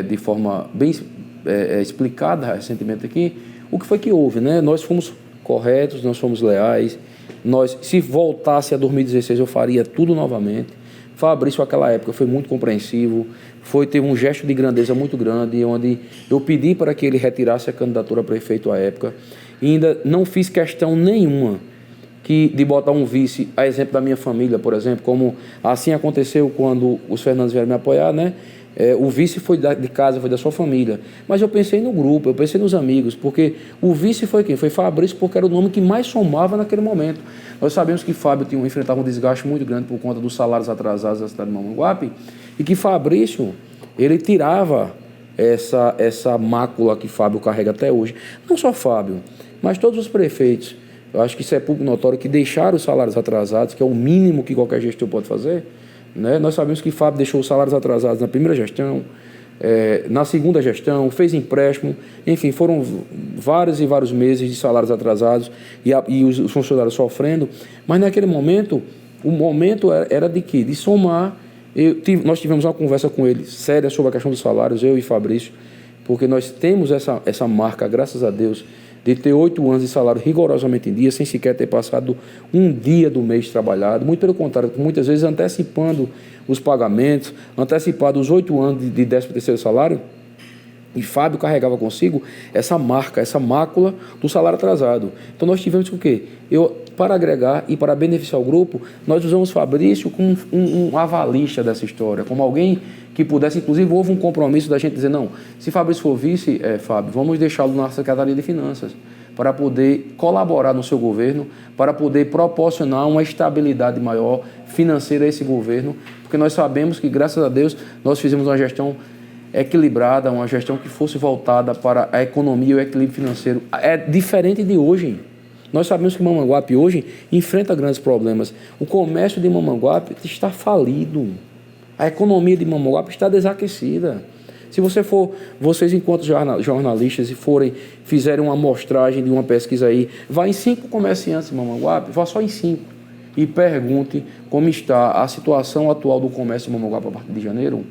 de forma bem explicada recentemente aqui, o que foi que houve, né? Nós fomos corretos, nós fomos leais. Se voltasse a 2016, eu faria tudo novamente. Fabrício, naquela época, foi muito compreensivo, teve um gesto de grandeza muito grande, onde eu pedi para que ele retirasse a candidatura a prefeito à época. E ainda não fiz questão nenhuma de botar um vice, a exemplo da minha família, por exemplo, como assim aconteceu quando os Fernandes vieram me apoiar, né? O vice foi de casa, foi da sua família. Mas eu pensei no grupo, eu pensei nos amigos, porque o vice foi quem? Foi Fabrício, porque era o nome que mais somava naquele momento. Nós sabemos que Fábio enfrentava um desgaste muito grande por conta dos salários atrasados da cidade de Mamanguape, e que Fabrício, ele tirava essa mácula que Fábio carrega até hoje. Não só Fábio, mas todos os prefeitos. Eu acho que isso é público notório, que deixaram os salários atrasados, que é o mínimo que qualquer gestor pode fazer. Né? Nós sabemos que Fábio deixou os salários atrasados na primeira gestão, na segunda gestão, fez empréstimo, enfim, foram vários e vários meses de salários atrasados e os funcionários sofrendo, mas naquele momento, o momento era de quê? De somar. Nós tivemos uma conversa com ele séria sobre a questão dos salários, eu e Fabrício, porque nós temos essa marca, graças a Deus, de ter 8 anos de salário rigorosamente em dia, sem sequer ter passado um dia do mês trabalhado. Muito pelo contrário, muitas vezes antecipando os pagamentos, antecipado os 8 anos de 13º salário. E Fábio carregava consigo essa marca, essa mácula do salário atrasado. Então nós tivemos o quê? Para agregar e para beneficiar o grupo, nós usamos Fabrício como um avalista dessa história, como alguém que pudesse, inclusive houve um compromisso da gente dizer, não, se Fabrício for vice, Fábio, vamos deixá-lo na Secretaria de Finanças, para poder colaborar no seu governo, para poder proporcionar uma estabilidade maior financeira a esse governo, porque nós sabemos que, graças a Deus, nós fizemos uma gestão equilibrada, uma gestão que fosse voltada para a economia e o equilíbrio financeiro. É diferente de hoje. Nós sabemos que Mamanguape hoje enfrenta grandes problemas. O comércio de Mamanguape está falido. A economia de Mamanguape está desaquecida. Se vocês enquanto jornalistas, fizerem uma amostragem de uma pesquisa aí, vá em 5 comerciantes de Mamanguape, vá só em 5 e pergunte como está a situação atual do comércio de Mamanguape a partir de janeiro.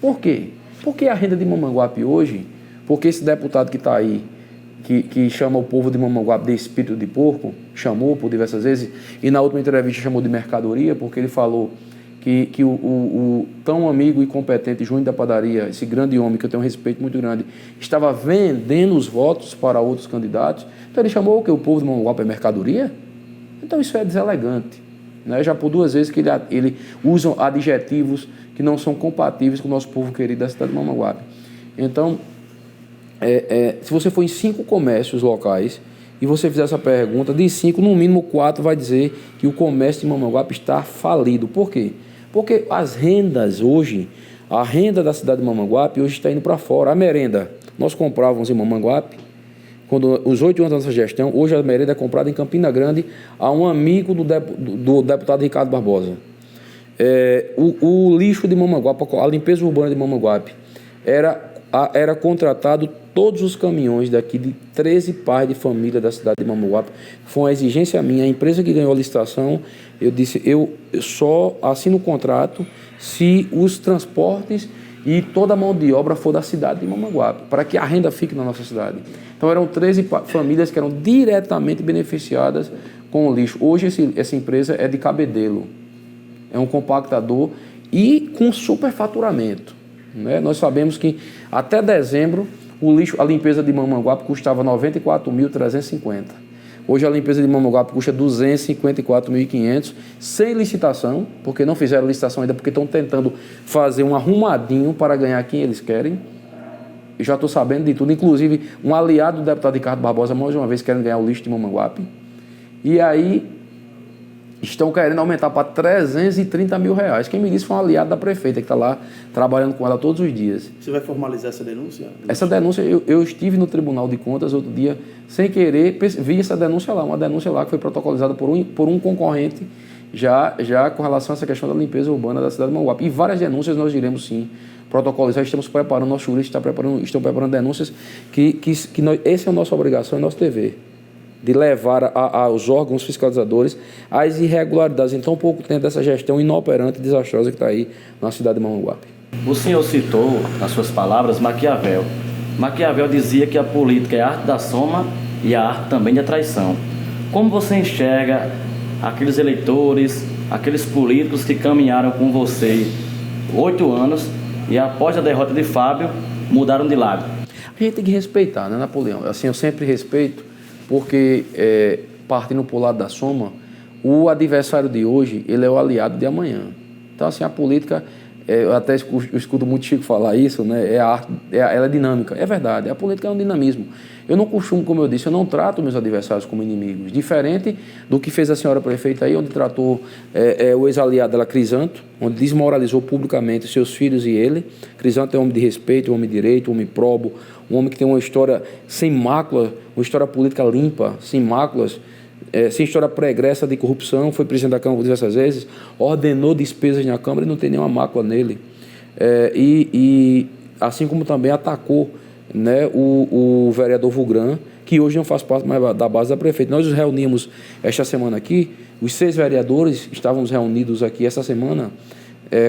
Por quê? Porque a renda de Mamanguape hoje, porque esse deputado que está aí, que chama o povo de Mamanguape de espírito de porco, chamou por diversas vezes, e na última entrevista chamou de mercadoria, porque ele falou que o tão amigo e competente Júnior da Padaria, esse grande homem que eu tenho um respeito muito grande, estava vendendo os votos para outros candidatos. Então ele chamou o povo de Mamanguape é mercadoria? Então isso é deselegante. Né? Já por 2 vezes que ele usa adjetivos que não são compatíveis com o nosso povo querido da cidade de Mamanguape. Então, se você for em 5 comércios locais e você fizer essa pergunta, de 5, no mínimo 4 vai dizer que o comércio de Mamanguape está falido. Por quê? Porque as rendas hoje, a renda da cidade de Mamanguape hoje está indo para fora. A merenda, nós comprávamos em Mamanguape, quando os 8 anos da nossa gestão, hoje a merenda é comprada em Campina Grande a um amigo do deputado Ricardo Barbosa. O lixo de Mamanguape, a limpeza urbana de Mamanguape, era contratado todos os caminhões daqui de 13 pais de família da cidade de Mamanguape. Foi uma exigência minha. A empresa que ganhou a licitação, eu disse, eu só assino o contrato se os transportes e toda a mão de obra for da cidade de Mamanguape, para que a renda fique na nossa cidade. Então eram 13 famílias que eram diretamente beneficiadas com o lixo. Hoje essa empresa é de Cabedelo. É um compactador e com superfaturamento, né? Nós sabemos que até dezembro a limpeza de Mamanguape custava R$ 94.350. Hoje a limpeza de Mamanguape custa R$ 254.500, sem licitação, porque não fizeram licitação ainda, porque estão tentando fazer um arrumadinho para ganhar quem eles querem. Eu já estou sabendo de tudo, inclusive um aliado do deputado Ricardo Barbosa, mais uma vez, querendo ganhar o lixo de Mamanguape. E aí estão querendo aumentar para R$330 mil. Quem me disse foi um aliado da prefeita, que está lá trabalhando com ela todos os dias. Você vai formalizar essa denúncia? Essa denúncia, eu estive no Tribunal de Contas outro dia, sem querer, vi essa denúncia lá, uma denúncia lá que foi protocolizada por um concorrente, já com relação a essa questão da limpeza urbana da cidade de Mamanguape. E várias denúncias nós iremos sim protocolizar, estamos preparando, nosso jurista estão preparando denúncias essa é a nossa obrigação, é nosso dever, de levar aos órgãos fiscalizadores as irregularidades em tão pouco tempo dessa gestão inoperante e desastrosa que está aí na cidade de Mamanguape. O senhor citou, nas suas palavras, Maquiavel. Maquiavel dizia que a política é a arte da soma e a arte também da traição. Como você enxerga aqueles eleitores, aqueles políticos que caminharam com você 8 anos e após a derrota de Fábio, mudaram de lado? A gente tem que respeitar, né, Napoleão? Assim, eu sempre respeito, porque partindo para o lado da soma, o adversário de hoje, ele é o aliado de amanhã. Então, assim, a política, eu até escuto muito Chico falar isso, né? Ela é dinâmica. É verdade, a política é um dinamismo. Eu não costumo, como eu disse, eu não trato meus adversários como inimigos. Diferente do que fez a senhora prefeita aí, onde tratou o ex-aliado dela, Crisanto, onde desmoralizou publicamente seus filhos e ele. Crisanto é um homem de respeito, um homem de direito, um homem probo, um homem que tem uma história sem mácula, uma história política limpa, sem máculas, sem história pregressa de corrupção, foi presidente da Câmara diversas vezes, ordenou despesas na Câmara e não tem nenhuma mácula nele. E assim como também atacou, né, o vereador Vulgran, que hoje não faz parte mais da base da prefeita. Nós nos reunimos esta semana aqui, os 6 vereadores estávamos reunidos aqui essa semana,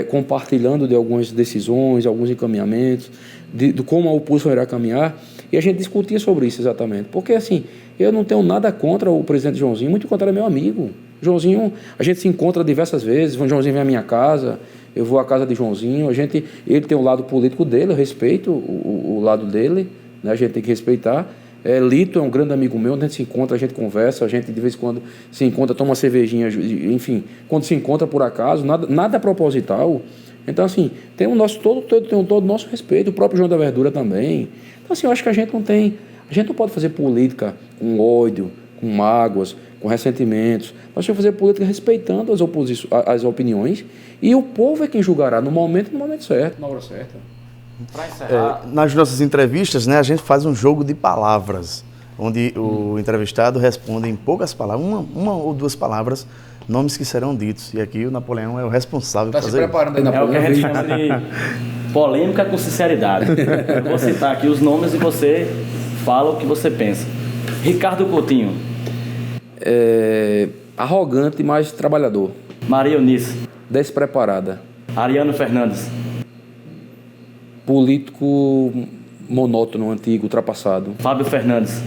compartilhando de algumas decisões, alguns encaminhamentos, de como a oposição irá caminhar, e a gente discutia sobre isso exatamente. Porque, assim, eu não tenho nada contra o presidente Joãozinho, muito contra, é meu amigo. Joãozinho, a gente se encontra diversas vezes, o Joãozinho vem à minha casa, eu vou à casa de Joãozinho, ele tem o lado político dele, eu respeito o lado dele, né, a gente tem que respeitar. Lito é um grande amigo meu, a gente se encontra, a gente conversa, a gente de vez em quando se encontra, toma uma cervejinha, enfim, quando se encontra por acaso, nada proposital. Então, assim, tem todo o nosso respeito, o próprio João da Verdura também. Então, assim, eu acho que a gente não pode fazer política com ódio, com mágoas, com ressentimentos. Nós temos que fazer política respeitando as opiniões, e o povo é quem julgará no momento certo, na hora certa. Para encerrar, nas nossas entrevistas, né, a gente faz um jogo de palavras, onde o entrevistado responde em poucas palavras, uma ou duas palavras, nomes que serão ditos. E aqui o Napoleão é o responsável por fazer. Está se preparando aí, Napoleão? É o que a gente chama de polêmica com sinceridade. Eu vou citar aqui os nomes e você fala o que você pensa. Ricardo Coutinho. Arrogante, mas trabalhador. Maria Eunice. Despreparada. Ariano Fernandes. Político monótono, antigo, ultrapassado. Fábio Fernandes.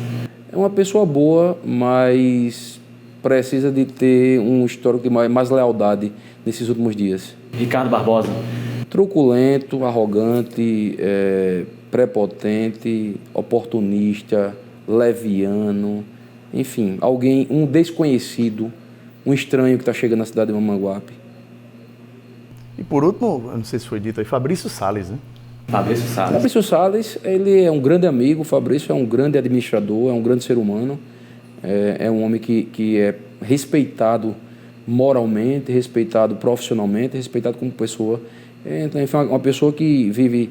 É uma pessoa boa, mas precisa de ter um histórico de mais lealdade nesses últimos dias. Ricardo Barbosa. Truculento, arrogante, prepotente, oportunista, leviano, enfim, um desconhecido, um estranho que está chegando na cidade de Mamanguape. E por último, eu não sei se foi dito aí, Fabrício Salles, né? Fabrício Salles, ele é um grande amigo, o Fabrício é um grande administrador, é um grande ser humano, é um homem que é respeitado moralmente, respeitado profissionalmente, respeitado como pessoa. Então, enfim, uma pessoa que vive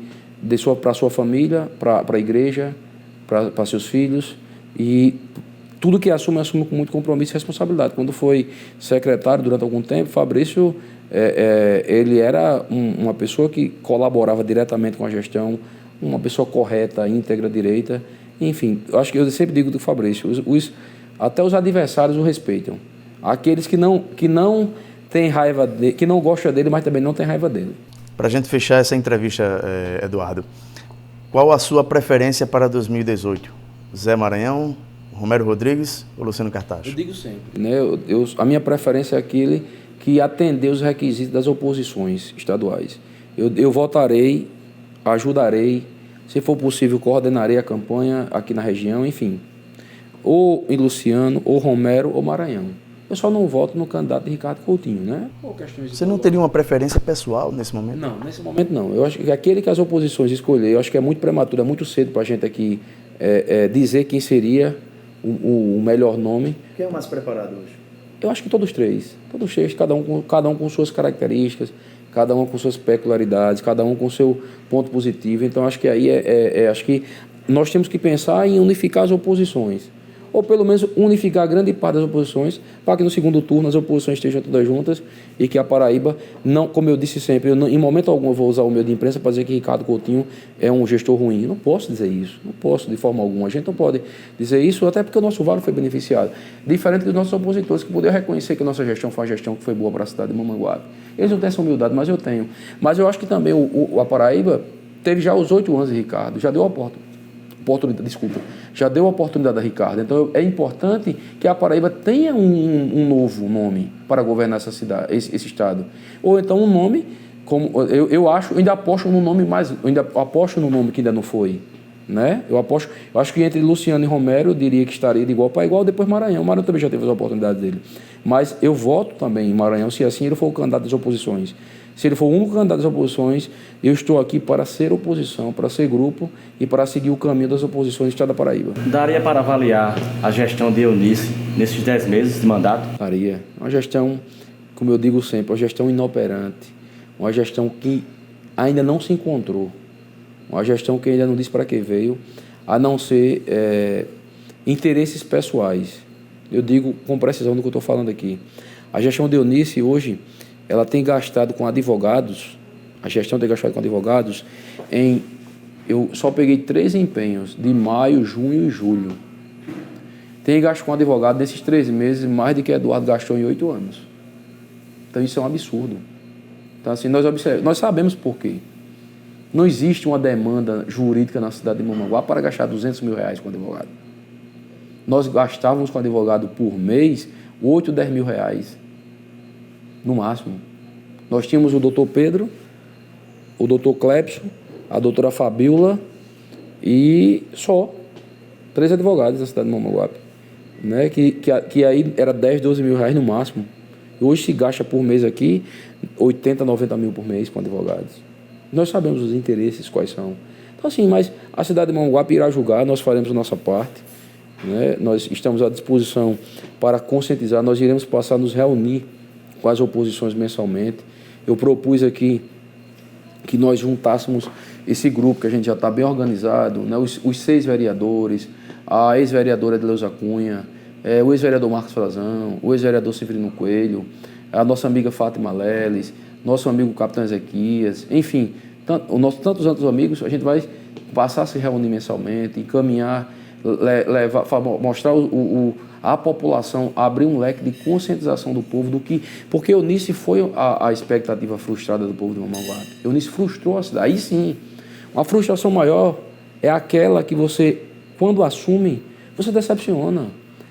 para a sua família, para a igreja, para seus filhos, e tudo que assume com muito compromisso e responsabilidade. Quando foi secretário durante algum tempo, Fabrício, ele era uma pessoa que colaborava diretamente com a gestão, uma pessoa correta, íntegra, direita. Enfim, eu acho que eu sempre digo do Fabrício, até os adversários o respeitam. Aqueles que não têm raiva dele, que não gostam dele, mas também não têm raiva dele. Para a gente fechar essa entrevista, Eduardo, qual a sua preferência para 2018? Zé Maranhão, Romero Rodrigues ou Luciano Cartacho? Eu digo sempre, né? A minha preferência é aquele que atender os requisitos das oposições estaduais. Eu votarei, ajudarei, se for possível, coordenarei a campanha aqui na região, enfim, ou em Luciano, ou Romero, ou Maranhão. Eu só não voto no candidato de Ricardo Coutinho, né? Você não teria uma preferência pessoal nesse momento? Não, nesse momento não. Eu acho que aquele que as oposições escolherem, eu acho que é muito prematuro, é muito cedo para a gente aqui dizer quem seria o melhor nome. Quem é o mais preparado hoje? Eu acho que todos três, cada um com suas características, cada um com suas peculiaridades, cada um com seu ponto positivo. Então, acho que aí acho que nós temos que pensar em unificar as oposições, ou pelo menos unificar grande parte das oposições, para que no segundo turno as oposições estejam todas juntas e que a Paraíba, não, como eu disse sempre, em momento algum eu vou usar o meio de imprensa para dizer que Ricardo Coutinho é um gestor ruim. Eu não posso dizer isso, não posso de forma alguma. A gente não pode dizer isso, até porque o nosso vale foi beneficiado. Diferente dos nossos opositores, que poderiam reconhecer que a nossa gestão foi uma gestão que foi boa para a cidade de Mamanguape. Eles não têm essa humildade, mas eu tenho. Mas eu acho que também a Paraíba teve já os 8 anos de Ricardo, já deu a já deu a oportunidade a Ricardo. Então é importante que a Paraíba tenha um novo nome para governar essa cidade, esse estado. Ou então um nome, como eu ainda aposto no nome que ainda não foi. Né? Eu acho que entre Luciano e Romero eu diria que estaria de igual para igual, depois Maranhão. Maranhão também já teve as oportunidades dele. Mas eu voto também em Maranhão, se assim ele for o candidato das oposições. Se ele for o único candidato das oposições, eu estou aqui para ser oposição, para ser grupo e para seguir o caminho das oposições do estado da Paraíba. Daria para avaliar a gestão de Eunice nesses 10 meses de mandato? Daria. Uma gestão, como eu digo sempre, uma gestão inoperante, uma gestão que ainda não se encontrou, uma gestão que ainda não disse para que veio, a não ser interesses pessoais. Eu digo com precisão do que eu estou falando aqui. A gestão de Eunice hoje, ela tem gastado com advogados, a gestão tem gastado com advogados eu só peguei 3 empenhos, de maio, junho e julho. Tem gasto com advogado nesses 3 meses mais do que Eduardo gastou em 8 anos. Então isso é um absurdo. Então assim, nós sabemos por quê. Não existe uma demanda jurídica na cidade de Mamanguape para gastar R$200 mil com advogado. Nós gastávamos com advogado por mês 8, 10 mil reais. No máximo. Nós tínhamos o doutor Pedro, o doutor Clepson, a doutora Fabiola e só 3 advogados na cidade de Mamanguape. Né? Que aí era 10, 12 mil reais no máximo. E hoje se gasta por mês aqui 80, 90 mil por mês com advogados. Nós sabemos os interesses quais são. Então assim, mas a cidade de Mamanguape irá julgar, nós faremos a nossa parte. Né? Nós estamos à disposição para conscientizar, nós iremos passar a nos reunir com as oposições mensalmente. Eu propus aqui que nós juntássemos esse grupo, que a gente já está bem organizado, né? os 6 vereadores, a ex-vereadora Edileuza Cunha, o ex-vereador Marcos Frazão, o ex-vereador Severino Coelho, a nossa amiga Fátima Leles, nosso amigo Capitão Ezequias, enfim, tantos outros amigos. A gente vai passar a se reunir mensalmente, encaminhar, mostrar a população, abrir um leque de conscientização do povo porque Eunice foi a expectativa frustrada do povo de Mamanguape. Eunice frustrou a cidade. Aí sim, uma frustração maior é aquela que você, quando assume, você decepciona.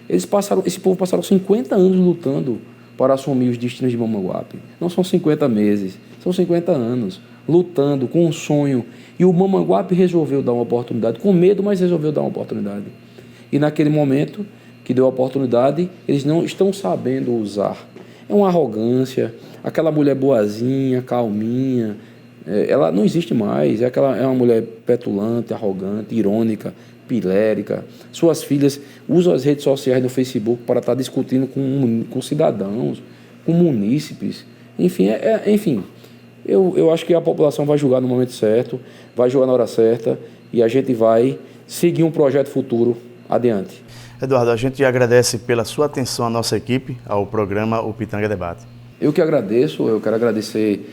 Esse povo passaram 50 anos lutando para assumir os destinos de Mamanguape. Não são 50 meses, são 50 anos, lutando com um sonho. E o Mamanguape resolveu dar uma oportunidade, com medo, mas resolveu dar uma oportunidade. E naquele momento que deu a oportunidade, eles não estão sabendo usar. É uma arrogância, aquela mulher boazinha, calminha, ela não existe mais. É uma mulher petulante, arrogante, irônica, pilérica. Suas filhas usam as redes sociais no Facebook para estar discutindo com cidadãos, com munícipes. Enfim, eu acho que a população vai julgar no momento certo, vai julgar na hora certa e a gente vai seguir um projeto futuro adiante. Eduardo, a gente agradece pela sua atenção à nossa equipe, ao programa O Pitanga Debate. Eu que agradeço, eu quero agradecer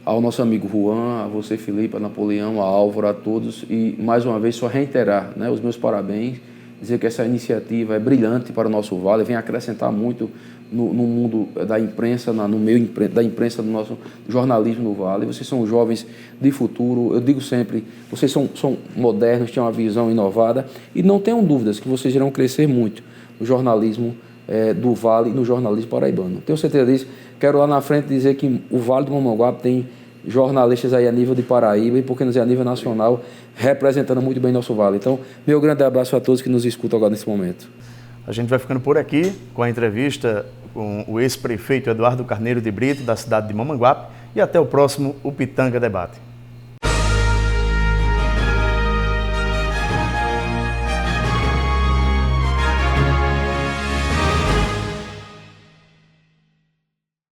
ao nosso amigo Juan, a você, Felipe, a Napoleão, a Álvaro, a todos, e mais uma vez só reiterar, né, os meus parabéns, dizer que essa iniciativa é brilhante para o nosso Vale, vem acrescentar muito no mundo da imprensa, no meio da imprensa do nosso jornalismo no Vale. Vocês são jovens de futuro, eu digo sempre, vocês são modernos, têm uma visão inovada e não tenham dúvidas que vocês irão crescer muito no jornalismo do Vale no jornalismo paraibano. Tenho certeza disso. Quero lá na frente dizer que o Vale do Mamanguape tem jornalistas aí a nível de Paraíba e, por que não dizer, a nível nacional, representando muito bem nosso Vale. Então, meu grande abraço a todos que nos escutam agora nesse momento. A gente vai ficando por aqui com a entrevista com o ex-prefeito Eduardo Carneiro de Brito, da cidade de Mamanguape, e até o próximo Pitanga Debate.